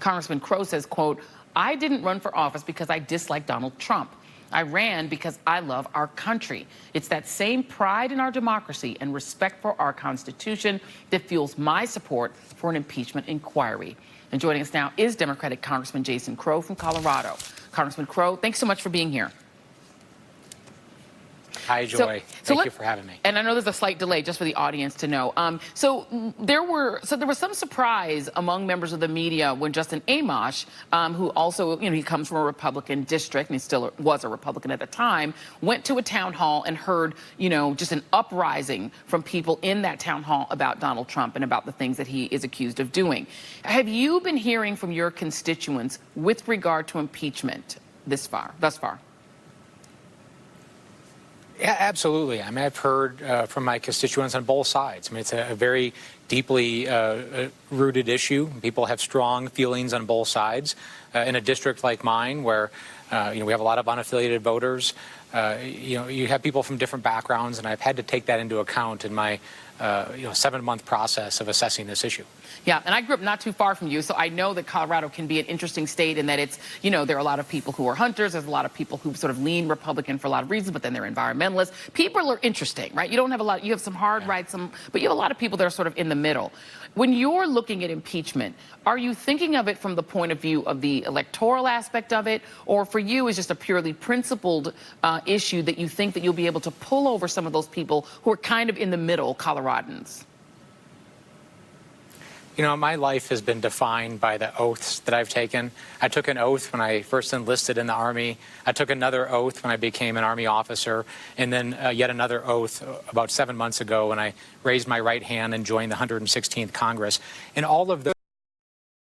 Congressman Crow says, quote, "I didn't run for office because I dislike Donald Trump. I ran because I love our country. It's that same pride in our democracy and respect for our Constitution that fuels my support for an impeachment inquiry." And joining us now is Democratic Congressman Jason Crow from Colorado. Congressman Crow, thanks so much for being here. Hi, Joy. Thank you for having me. And I know there's a slight delay just for the audience to know. So there was some surprise among members of the media when Justin Amash, who also, he comes from a Republican district and he still was a Republican at the time, went to a town hall and heard, just an uprising from people in that town hall about Donald Trump and about the things that he is accused of doing. Have you been hearing from your constituents with regard to impeachment thus far? Yeah, absolutely. I mean, I've heard from my constituents on both sides. I mean, it's a very deeply rooted issue. People have strong feelings on both sides. In a district like mine, where we have a lot of unaffiliated voters, you have people from different backgrounds, and I've had to take that into account in my 7-month process of assessing this issue. Yeah, and I grew up not too far from you, so I know that Colorado can be an interesting state in that it's, there are a lot of people who are hunters, there's a lot of people who sort of lean Republican for a lot of reasons, but then they're environmentalists. People are interesting, right? You don't have a lot, you have some hard rights, but you have a lot of people that are sort of in the middle. When you're looking at impeachment, are you thinking of it from the point of view of the electoral aspect of it, or for you is just a purely principled issue that you think that you'll be able to pull over some of those people who are kind of in the middle, Coloradans? My life has been defined by the oaths that I've taken. I took an oath when I first enlisted in the Army. I took another oath when I became an Army officer, and then yet another oath about 7 months ago when I raised my right hand and joined the 116th Congress. And all of those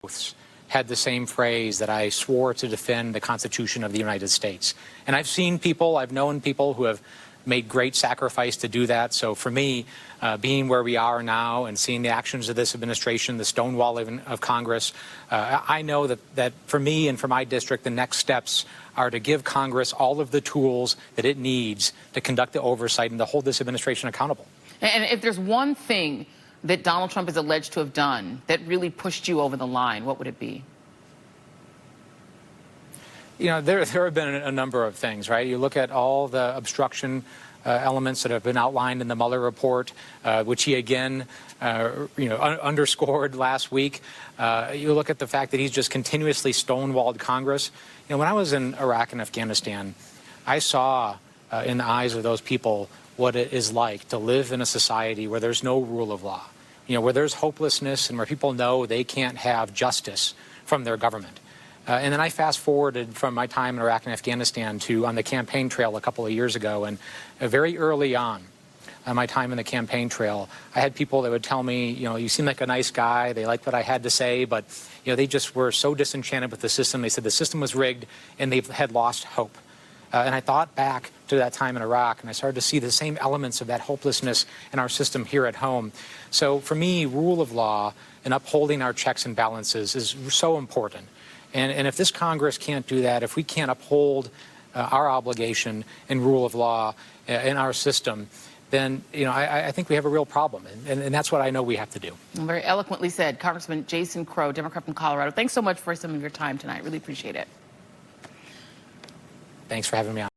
oaths had the same phrase that I swore to defend the Constitution of the United States. And I've known people who have made great sacrifice to do that. So for me, being where we are now and seeing the actions of this administration, the stonewalling of Congress, I know that for me and for my district, the next steps are to give Congress all of the tools that it needs to conduct the oversight and to hold this administration accountable. And if there's one thing that Donald Trump is alleged to have done that really pushed you over the line, what would it be? There have been a number of things, right? You look at all the obstruction elements that have been outlined in the Mueller report, which he again, underscored last week. You look at the fact that he's just continuously stonewalled Congress. When I was in Iraq and Afghanistan, I saw in the eyes of those people what it is like to live in a society where there's no rule of law, where there's hopelessness and where people know they can't have justice from their government. And then I fast forwarded from my time in Iraq and Afghanistan to on the campaign trail a couple of years ago. And very early on my time in the campaign trail, I had people that would tell me, you seem like a nice guy. They liked what I had to say, but, they just were so disenchanted with the system. They said the system was rigged and they had lost hope. And I thought back to that time in Iraq, and I started to see the same elements of that hopelessness in our system here at home. So for me, rule of law and upholding our checks and balances is so important. And if this Congress can't do that, if we can't uphold our obligation and rule of law in our system, then, I think we have a real problem. And that's what I know we have to do. Very eloquently said. Congressman Jason Crow, Democrat from Colorado. Thanks so much for some of your time tonight. Really appreciate it. Thanks for having me on.